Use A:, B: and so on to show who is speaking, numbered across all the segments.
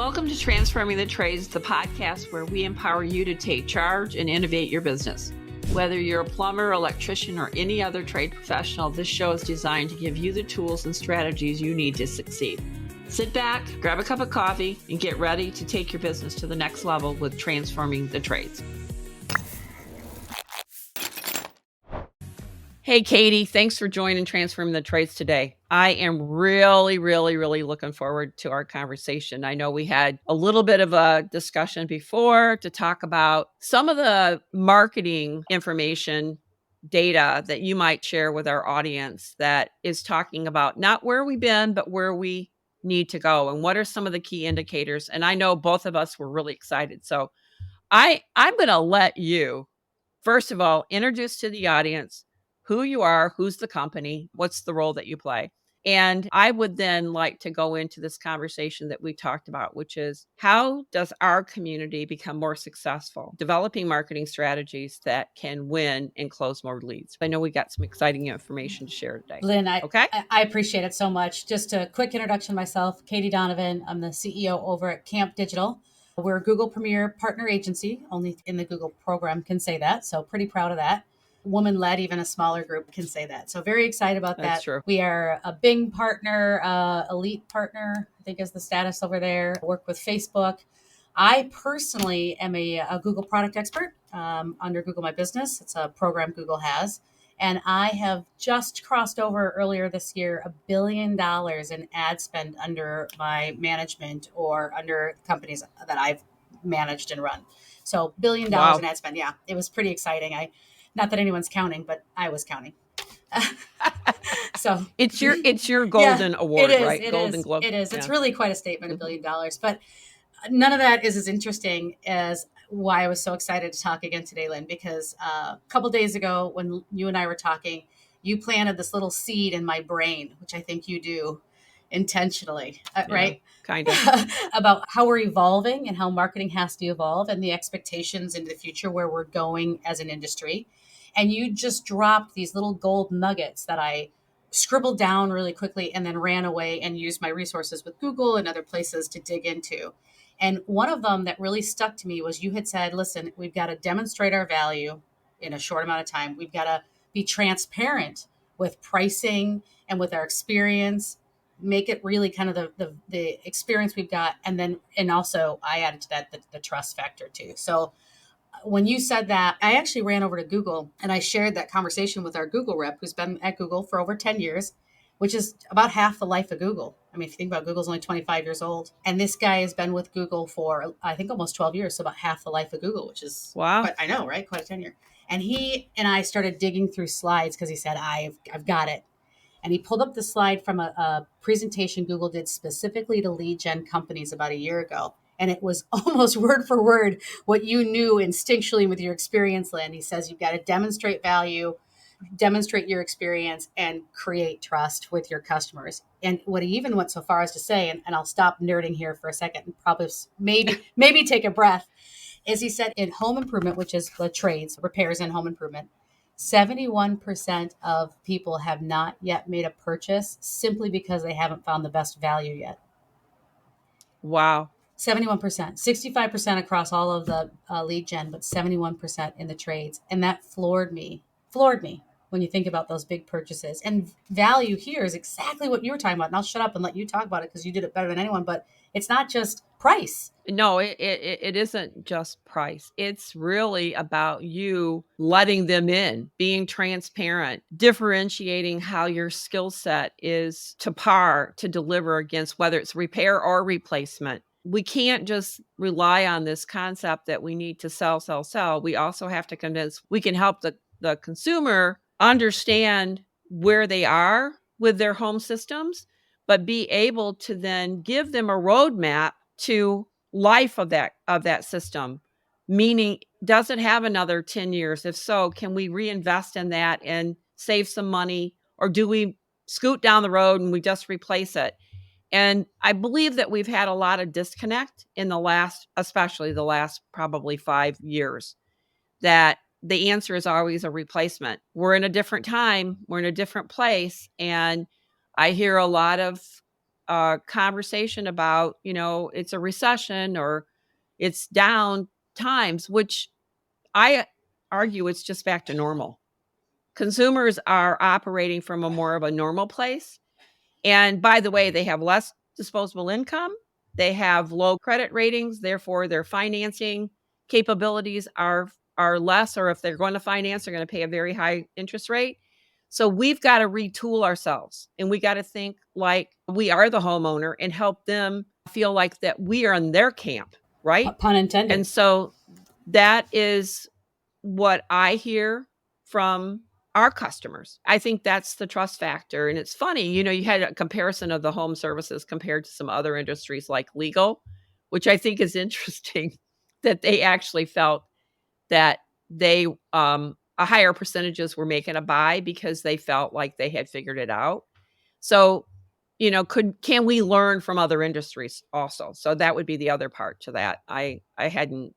A: Welcome to Transforming the Trades, the podcast where we empower you to take charge and innovate your business. Whether you're a plumber, electrician, or any other trade professional, this show is designed to give you the tools and strategies you need to succeed. Sit back, grab a cup of coffee, and get ready to take your business to the next level with Transforming the Trades. Hey, Katie, thanks for joining Transforming the Trades today. I am really looking forward to our conversation. I know we had a little bit of a discussion before to talk about some of the marketing information data that you might share with our audience that is talking about not where we've been, but where we need to go and what are some of the key indicators. And I know both of us were really excited. So I'm going to let you, first of all, introduce to the audience who you are, who's the company, what's the role that you play. And I would then like to go into this conversation that we talked about, which is how does our community become more successful, developing marketing strategies that can win and close more leads. I know we got some exciting information to share today.
B: Lynn, I appreciate it so much. Just a quick introduction myself, Katie Donovan. I'm the CEO over at Camp Digital. We're a Google Premier partner agency, only in the Google program can say that. So pretty proud of that. Woman-led, even a smaller group can say that. So very excited about that.
A: That's true.
B: We are a Bing partner, elite partner, I think is the status over there. Work with Facebook. I personally am a Google product expert under Google My Business. It's a program Google has. And I have just crossed over earlier this year $1 billion in ad spend under my management or under companies that I've managed and run. So $1 billion in ad spend. Yeah, it was pretty exciting. Not that anyone's counting, but I was counting. So
A: it's your golden award, right?
B: Golden Globe. It is. Yeah. It's really quite a statement, $1 billion. But none of that is as interesting as why I was so excited to talk again today, Lynn, because a couple days ago when you and I were talking, you planted this little seed in my brain, which I think you do intentionally, right?
A: Kind of.
B: About how we're evolving and how marketing has to evolve and the expectations into the future where we're going as an industry. And you just dropped these little gold nuggets that I scribbled down really quickly and then ran away and used my resources with Google and other places to dig into. And one of them that really stuck to me was you had said, listen, we've got to demonstrate our value in a short amount of time. We've got to be transparent with pricing and with our experience, make it really kind of the experience we've got. And also I added to that the trust factor too. So when you said that, I actually ran over to Google and I shared that conversation with our Google rep who's been at Google for over 10 years, which is about half the life of Google. I mean, if you think about it, Google's only 25 years old. And this guy has been with Google for, I think, almost 12 years. So about half the life of Google, which is,
A: wow.
B: I know, right? Quite a tenure. And he and I started digging through slides because he said, I've got it. And he pulled up the slide from a presentation Google did specifically to lead gen companies about a year ago. And it was almost word for word what you knew instinctually with your experience, Lynn. He says you've got to demonstrate value, demonstrate your experience, and create trust with your customers. And what he even went so far as to say, and I'll stop nerding here for a second and probably maybe take a breath, is he said in home improvement, which is the trades, repairs and home improvement, 71% of people have not yet made a purchase simply because they haven't found the best value yet.
A: Wow.
B: 71%, 65% across all of the lead gen, but 71% in the trades. And that floored me when you think about those big purchases. And value here is exactly what you were talking about. And I'll shut up and let you talk about it because you did it better than anyone, but it's not just price.
A: No, it isn't just price. It's really about you letting them in, being transparent, differentiating how your skill set is to par to deliver against whether it's repair or replacement. We can't just rely on this concept that we need to sell. We also have to convince we can help the consumer understand where they are with their home systems, but be able to then give them a roadmap to life of that system, meaning does it have another 10 years? If so, can we reinvest in that and save some money, or do we scoot down the road and we just replace it? And I believe that we've had a lot of disconnect in especially the last probably 5 years, that the answer is always a replacement. We're in a different time. We're in a different place. And I hear a lot of a conversation about, it's a recession or it's down times, which I argue it's just back to normal. Consumers are operating from a more of a normal place. And by the way, they have less disposable income. They have low credit ratings, therefore their financing capabilities are less, or if they're going to finance, they're going to pay a very high interest rate. So we've got to retool ourselves, and we got to think like we are the homeowner and help them feel like that we are in their camp, right?
B: Pun intended.
A: And so that is what I hear from our customers. I think that's the trust factor. And it's funny, you had a comparison of the home services compared to some other industries like legal, which I think is interesting that they actually felt that they a higher percentages were making a buy because they felt like they had figured it out. So, can we learn from other industries also? So that would be the other part to that. I hadn't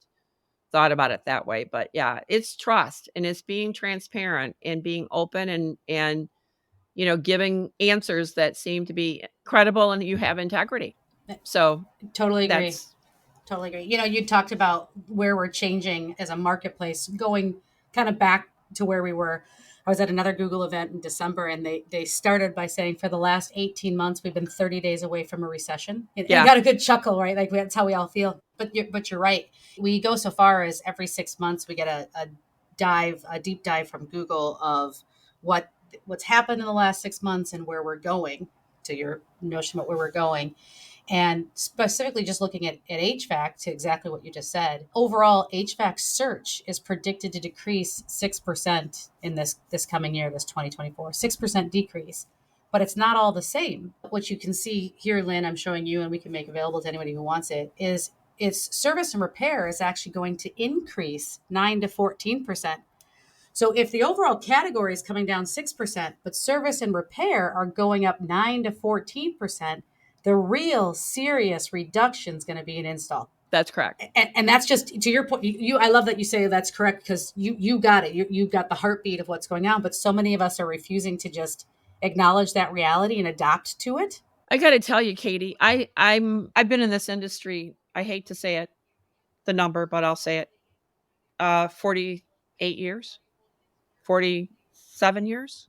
A: thought about it that way, but yeah, it's trust, and it's being transparent and being open, and giving answers that seem to be credible and you have integrity. So
B: Totally agree.
A: that's
B: Totally agree. You talked about where we're changing as a marketplace, going kind of back to where we were. I was at another Google event in December, and they started by saying for the last 18 months, we've been 30 days away from a recession. And I
A: yeah,
B: got a good chuckle, right? Like that's how we all feel. But you're right. We go so far as every 6 months we get a deep dive from Google of what's happened in the last 6 months and where we're going, to your notion about where we're going. And specifically just looking at HVAC, to exactly what you just said, overall HVAC search is predicted to decrease 6% in this coming year, this 2024, 6% decrease. But it's not all the same. What you can see here, Lynn, I'm showing you, and we can make available to anybody who wants it, is its service and repair is actually going to increase 9 to 14%. So if the overall category is coming down 6%, but service and repair are going up 9 to 14%, the real serious reduction is going to be an install.
A: that's correct.
B: And that's just to your point. I love that you say that's correct, because you got it. You got the heartbeat of what's going on. But so many of us are refusing to just acknowledge that reality and adapt to it.
A: I got to tell you, Katie, I've been in this industry. I hate to say it, the number, but I'll say it. 48 years, 47 years.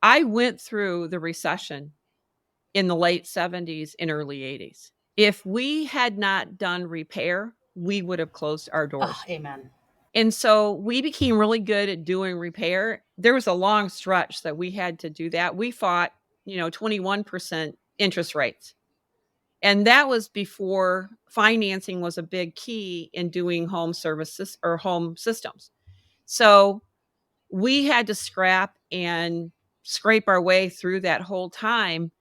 A: I went through the recession in the late 70s and early 80s. If we had not done repair, we would have closed our
B: Oh,
A: doors.
B: amen.
A: And so we became really good at doing repair. There was a long stretch that we had to do that. We fought, 21% interest rates. And that was before financing was a big key in doing home services or home systems. So we had to scrap and scrape our way through that whole time.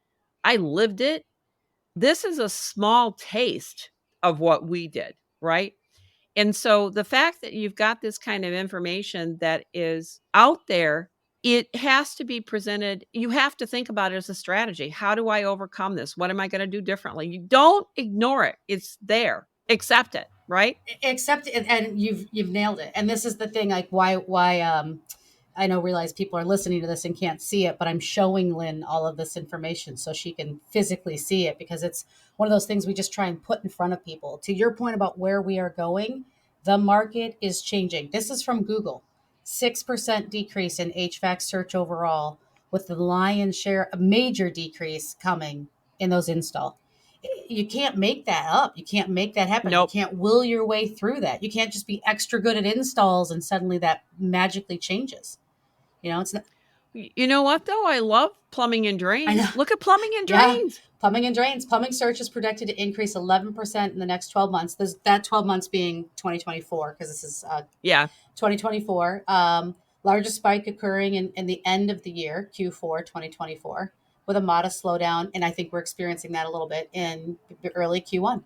A: I lived it. This is a small taste of what we did, right? And so the fact that you've got this kind of information that is out there, it has to be presented. You have to think about it as a strategy. How do I overcome this? What am I going to do differently? You don't ignore it. It's there. Accept it, right?
B: Accept it, and you've nailed it. And this is the thing, like why I know realize people are listening to this and can't see it, but I'm showing Lynn all of this information so she can physically see it, because it's one of those things we just try and put in front of people. To your point about where we are going, the market is changing. This is from Google. 6% decrease in HVAC search overall, with the lion's share, a major decrease coming in those install. You can't make that up. You can't make that happen.
A: Nope.
B: You can't will your way through that. You can't just be extra good at installs and suddenly that magically changes. It's not.
A: You know what, though? I love plumbing and
B: I know.
A: drains. Look at plumbing and
B: Yeah.
A: drains.
B: Plumbing and drains. Plumbing search is projected to increase 11% in the next 12 months. That 12 months being 2024, because this is
A: Yeah.
B: 2024. Largest spike occurring in the end of the year, Q4 2024, with a modest slowdown. And I think we're experiencing that a little bit in early Q1.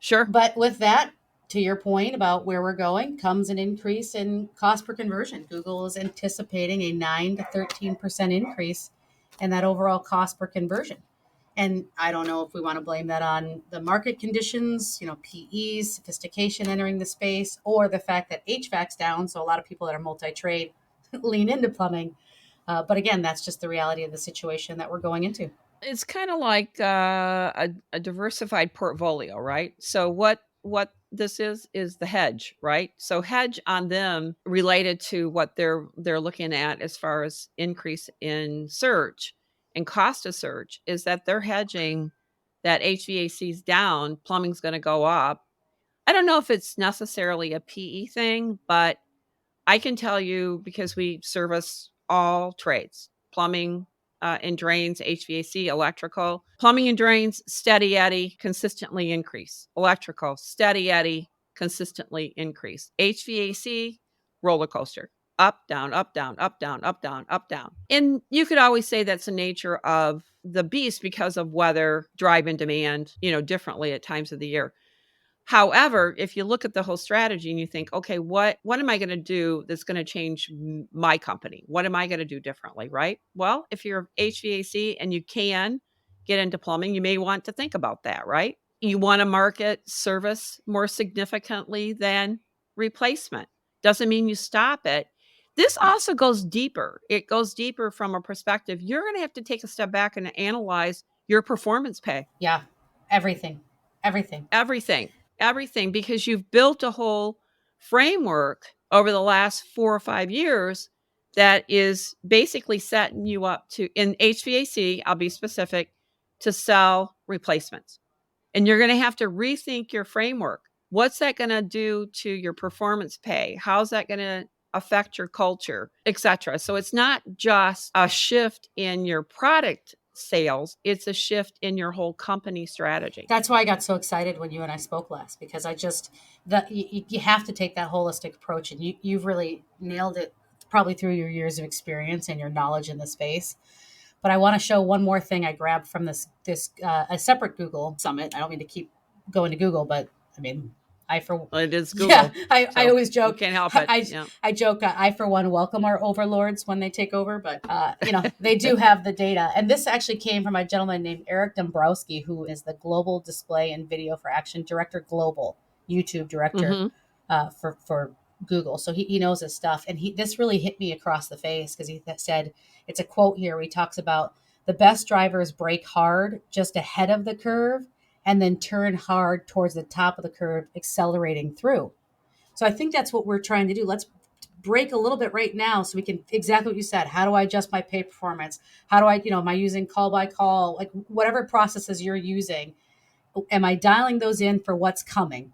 A: Sure.
B: But with that, to your point about where we're going, comes an increase in cost per conversion. Google is anticipating a 9 to 13% increase in that overall cost per conversion. And I don't know if we want to blame that on the market conditions, PEs, sophistication entering the space, or the fact that HVAC's down. So a lot of people that are multi-trade lean into plumbing. But again, that's just the reality of the situation that we're going into.
A: It's kind of like a diversified portfolio, right? So what this is the hedge, right? So hedge on them related to what they're looking at as far as increase in search and cost of search is that they're hedging that HVAC's down, plumbing's going to go up. I don't know if it's necessarily a PE thing, but I can tell you because we service all trades, plumbing and drains, HVAC, electrical. Plumbing and drains, steady Eddie, consistently increase. Electrical, steady Eddie, consistently increase. HVAC, roller coaster. Up, down, up, down, up, down, up, down, up, down. And you could always say that's the nature of the beast because of weather, drive and demand, differently at times of the year. However, if you look at the whole strategy and you think, okay, what am I going to do that's going to change my company? What am I going to do differently, right? Well, if you're HVAC and you can get into plumbing, you may want to think about that, right? You want to market service more significantly than replacement. Doesn't mean you stop it. This also goes deeper. It goes deeper from a perspective. You're going to have to take a step back and analyze your performance pay.
B: Yeah, everything, everything.
A: Everything, because you've built a whole framework over the last 4 or 5 years that is basically setting you up to, in HVAC, I'll be specific, to sell replacements. And you're going to have to rethink your framework. What's that going to do to your performance pay? How's that going to affect your culture, etc.? So it's not just a shift in your product sales, it's a shift in your whole company strategy.
B: That's why I got so excited when you and I spoke last, because I just that you have to take that holistic approach, and you've really nailed it, probably through your years of experience and your knowledge in the space. But I want to show one more thing I grabbed from this a separate Google summit. I don't mean to keep going to Google, but I mean, I for
A: Well, it is
B: yeah,
A: Google,
B: I
A: so
B: always
A: you
B: joke.
A: can't help it.
B: I
A: Yeah.
B: I joke. I for one welcome our overlords when they take over, but they do have the data. And this actually came from a gentleman named Eric Dombrowski, who is the Global Display and Video for Action Director, Global YouTube Director
A: Mm-hmm.
B: for Google. So he knows his stuff. And this really hit me across the face because he said, it's a quote here where he talks about the best drivers brake hard just ahead of the curve and then turn hard towards the top of the curve, accelerating through. So I think that's what we're trying to do. Let's break a little bit right now so we can, exactly what you said. How do I adjust my pay performance? How do I, am I using call by call? Like whatever processes you're using, am I dialing those in for what's coming,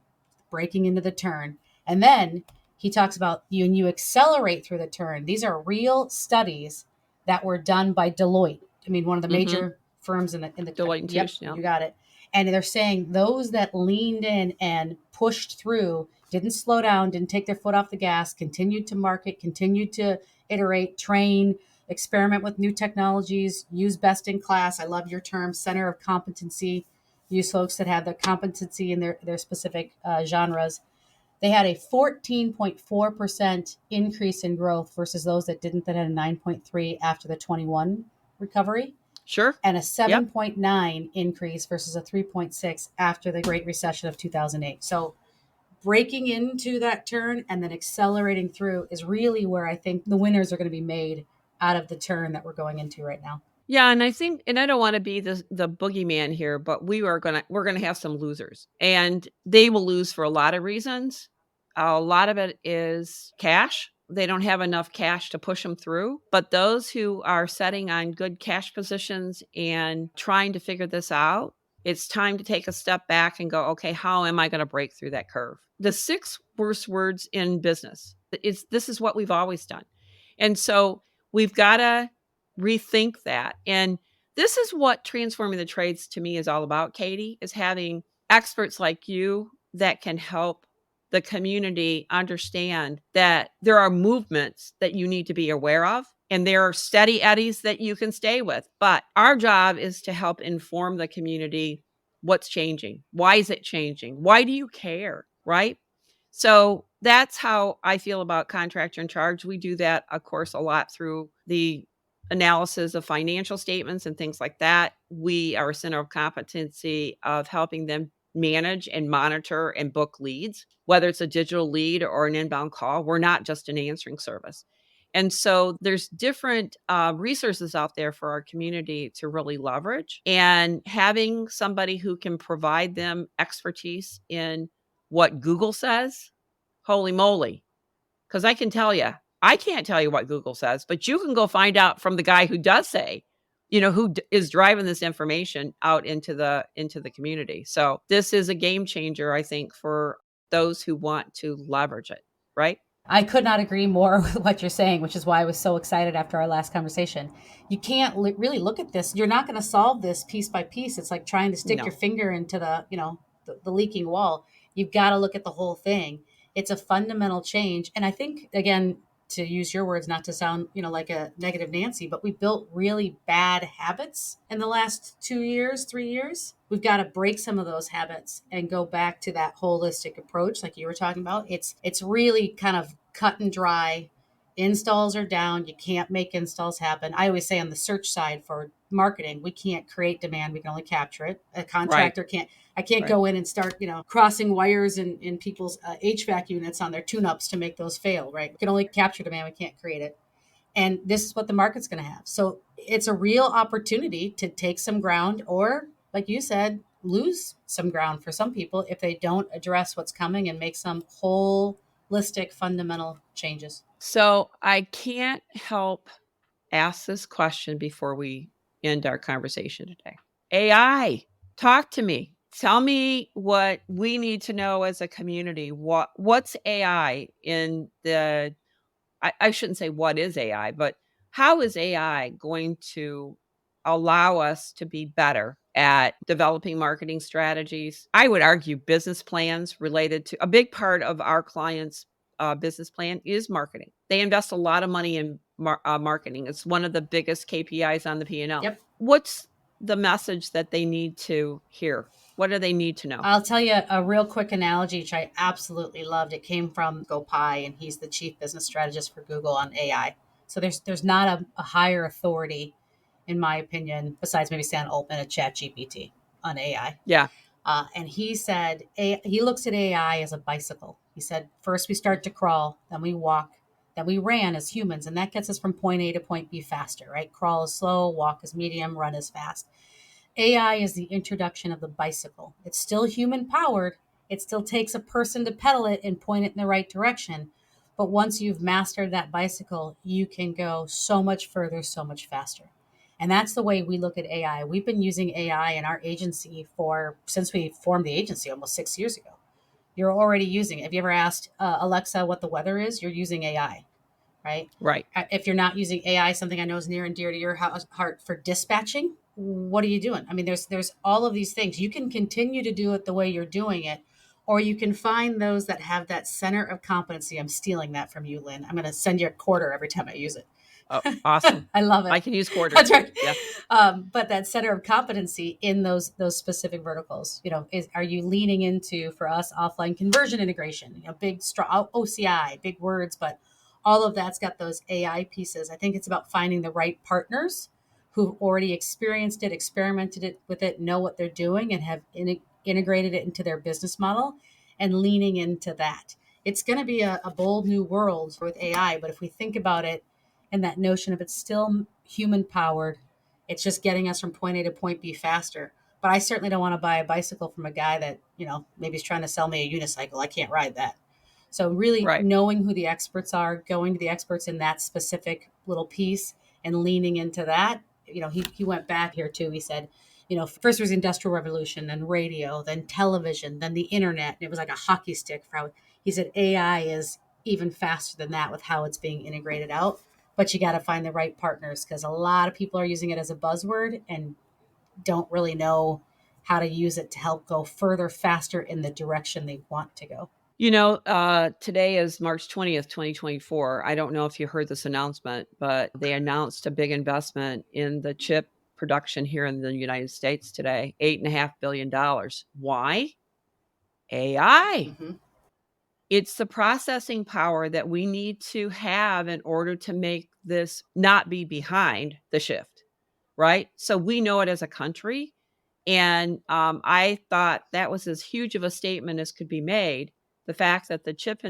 B: breaking into the turn? And then he talks about you accelerate through the turn. These are real studies that were done by Deloitte. I mean, one of the
A: Mm-hmm.
B: major firms in the
A: Deloitte and
B: yep,
A: Touche. Yeah.
B: you got it. And they're saying those that leaned in and pushed through, didn't slow down, didn't take their foot off the gas, continued to market, continued to iterate, train, experiment with new technologies, use best in class. I love your term, center of competency. Use folks that have the competency in their specific genres. They had a 14.4% increase in growth versus those that didn't, that had a 9.3 after the 21 recovery,
A: Sure.
B: and a
A: Yep.
B: 7.9 increase versus a 3.6 after the Great Recession of 2008. So breaking into that turn and then accelerating through is really where I think the winners are going to be made out of the turn that we're going into right now.
A: Yeah, and I think, and I don't want to be the boogeyman here, but we're gonna have some losers, and they will lose for a lot of reasons. A lot of it is cash. They don't have enough cash to push them through. But those who are setting on good cash positions and trying to figure this out, it's time to take a step back and go, okay, how am I going to break through that curve? The 6 worst words in business. This is what we've always done, and so we've got to rethink that. And this is what transforming the trades to me is all about, Katie, is having experts like you that can help the community understand that there are movements that you need to be aware of and there are steady eddies that you can stay with. But our job is to help inform the community what's changing. Why is it changing? Why do you care? Right? So that's how I feel about contractor in charge. We do that, of course, a lot through the analysis of financial statements and things like that. We are a center of competency of helping them manage and monitor and book leads, whether it's a digital lead or an inbound call. We're not just an answering service. And so there's different resources out there for our community to really leverage. And having somebody who can provide them expertise in what Google says, holy moly. Because I can tell you, I can't tell you what Google says, but you can go find out from the guy who does say, who is driving this information out into the community. So this is a game changer, I think, for those who want to leverage it, right?
B: I could not agree more with what you're saying, which is why I was so excited after our last conversation. You can't really look at this. You're not going to solve this piece by piece. It's like trying to stick your
A: No.
B: finger into the leaking wall. You've got to look at the whole thing. It's a fundamental change. And I think, again, to use your words, not to sound, like a negative Nancy, but we built really bad habits in the last 2 years, 3 years. We've got to break some of those habits and go back to that holistic approach, like you were talking about. It's really kind of cut and dry. Installs are down. You can't make installs happen. I always say on the search side for marketing, we can't create demand. We can only capture it. A
A: Right.
B: contractor can't. I can't
A: Right.
B: go in and start, crossing wires in people's HVAC units on their tune-ups to make those fail, right? We can only capture demand. We can't create it. And this is what the market's going to have. So it's a real opportunity to take some ground or, like you said, lose some ground for some people if they don't address what's coming and make some holistic fundamental changes.
A: So I can't help ask this question before we end our conversation today. AI, talk to me. Tell me what we need to know as a community. What's AI in the I shouldn't say what is AI, but how is AI going to allow us to be better at developing marketing strategies? I would argue business plans related to a big part of our clients' business plan is marketing. They invest a lot of money in marketing. It's one of the biggest KPIs on the P&L.
B: Yep.
A: What's the message that they need to hear? What do they need to know?
B: I'll tell you a real quick analogy, which I absolutely loved. It came from Gopal, and he's the chief business strategist for Google on AI. So there's not a higher authority, in my opinion, besides maybe Stan Altman at ChatGPT on AI.
A: Yeah.
B: And he said he looks at AI as a bicycle. He said, first we start to crawl, then we walk, then we ran as humans, and that gets us from point A to point B faster, right? Crawl is slow, walk is medium, run is fast. AI is the introduction of the bicycle. It's still human powered. It still takes a person to pedal it and point it in the right direction. But once you've mastered that bicycle, you can go so much further, so much faster. And that's the way we look at AI. We've been using AI in our agency since we formed the agency almost 6 years ago. You're already using it. Have you ever asked Alexa what the weather is? You're using AI, right?
A: Right.
B: If you're not using AI, something I know is near and dear to your heart, for dispatching, what are you doing? I mean, there's all of these things. You can continue to do it the way you're doing it, or you can find those that have that center of competency. I'm stealing that from you, Lynn. I'm going to send you a quarter every time I use it.
A: Oh, awesome.
B: I love
A: I
B: it.
A: can use quarters.
B: That's right.
A: Yeah.
B: But that center of competency in those specific verticals, are you leaning into, for us, offline conversion integration? Big strong OCI, big words, but all of that's got those AI pieces. I think it's about finding the right partners who've already experienced it, experimented with it, know what they're doing, and have integrated it into their business model, and leaning into that. It's going to be a bold new world with AI, but if we think about it, and that notion of it's still human powered, it's just getting us from point A to point B faster. But I certainly don't want to buy a bicycle from a guy that, maybe is trying to sell me a unicycle. I can't ride that. So really
A: Right.
B: knowing who the experts are, going to the experts in that specific little piece and leaning into that. He went back here too. He said, first was the Industrial Revolution, then radio, then television, then the internet. And it was like a hockey stick for how he said AI is even faster than that with how it's being integrated out. But you got to find the right partners, because a lot of people are using it as a buzzword and don't really know how to use it to help go further, faster in the direction they want to go.
A: Today is March 20th, 2024. I don't know if you heard this announcement, but they announced a big investment in the chip production here in the United States today, $8.5 billion. Why? AI.
B: Mm-hmm.
A: It's the processing power that we need to have in order to make this not be behind the shift, right? So we know it as a country. And I thought that was as huge of a statement as could be made. The fact that the chip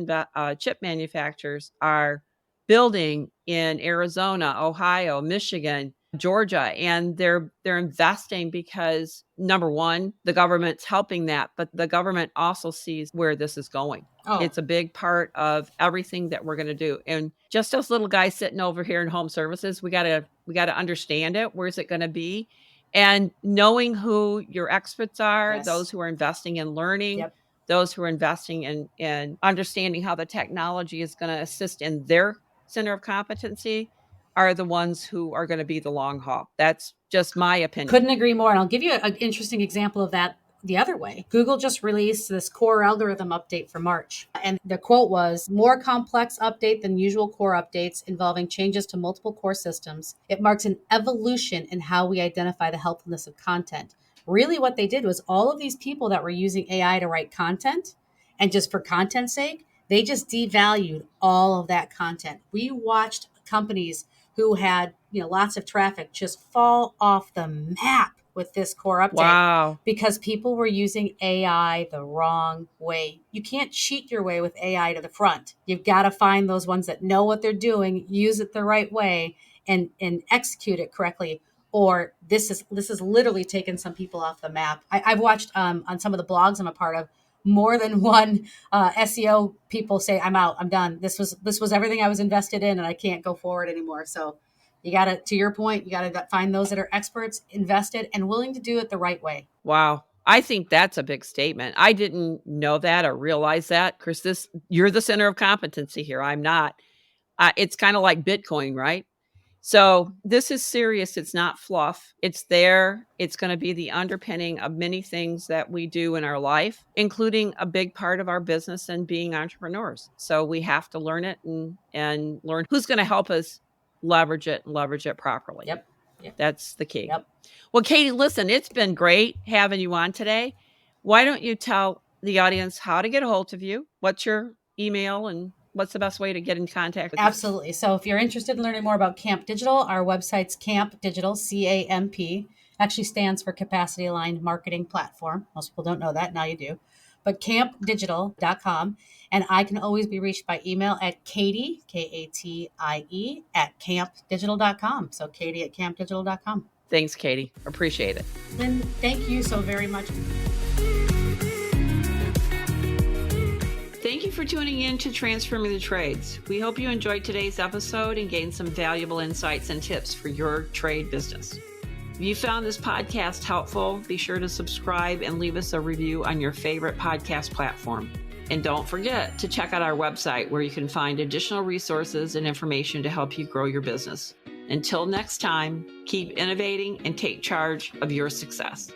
A: manufacturers are building in Arizona, Ohio, Michigan, Georgia, and they're investing because, number one, the government's helping that, but the government also sees where this is going.
B: Oh,
A: It's a big part of everything that we're going to do. And just us little guys sitting over here in home services, we got to understand it. Where's it going to be? And knowing who your experts are, those
B: yes.
A: who are investing in learning,
B: Yep.
A: those who are investing in understanding how the technology is going to assist in their center of competency are the ones who are going to be the long haul. That's just my opinion.
B: Couldn't agree more. And I'll give you an interesting example of that the other way. Google just released this core algorithm update for March. And the quote was, more complex update than usual core updates involving changes to multiple core systems. It marks an evolution in how we identify the helpfulness of content. Really what they did was all of these people that were using AI to write content, and just for content's sake, they just devalued all of that content. We watched companies who had lots of traffic just fall off the map with this core update.
A: Wow.
B: Because people were using AI the wrong way. You can't cheat your way with AI to the front. You've got to find those ones that know what they're doing, use it the right way, and execute it correctly. Or this is literally taking some people off the map. I've watched on some of the blogs I'm a part of, more than one SEO people say, I'm out, I'm done. This was everything I was invested in, and I can't go forward anymore. So you got to your point, you got to find those that are experts, invested, and willing to do it the right way.
A: Wow. I think that's a big statement. I didn't know that or realize that, Chris. You're the center of competency here. I'm not. It's kind of like Bitcoin, right? So this is serious. It's not fluff. It's there. It's going to be the underpinning of many things that we do in our life, including a big part of our business and being entrepreneurs. So we have to learn it and learn who's going to help us leverage it properly.
B: Yep.
A: That's the key.
B: Yep.
A: Well, Katie, listen, it's been great having you on today. Why don't you tell the audience how to get a hold of you? What's your email and what's the best way to get in contact with you?
B: Absolutely. So if you're interested in learning more about Camp Digital, our website's Camp Digital, CAMP, actually stands for Capacity Aligned Marketing Platform. Most people don't know that. Now you do. But campdigital.com. And I can always be reached by email at Katie, Katie, at campdigital.com. So Katie at campdigital.com.
A: Thanks, Katie. Appreciate it.
B: Lynn, thank you so very much.
A: Thank you for tuning in to Transforming the Trades. We hope you enjoyed today's episode and gained some valuable insights and tips for your trade business. If you found this podcast helpful, be sure to subscribe and leave us a review on your favorite podcast platform. And don't forget to check out our website where you can find additional resources and information to help you grow your business. Until next time, keep innovating and take charge of your success.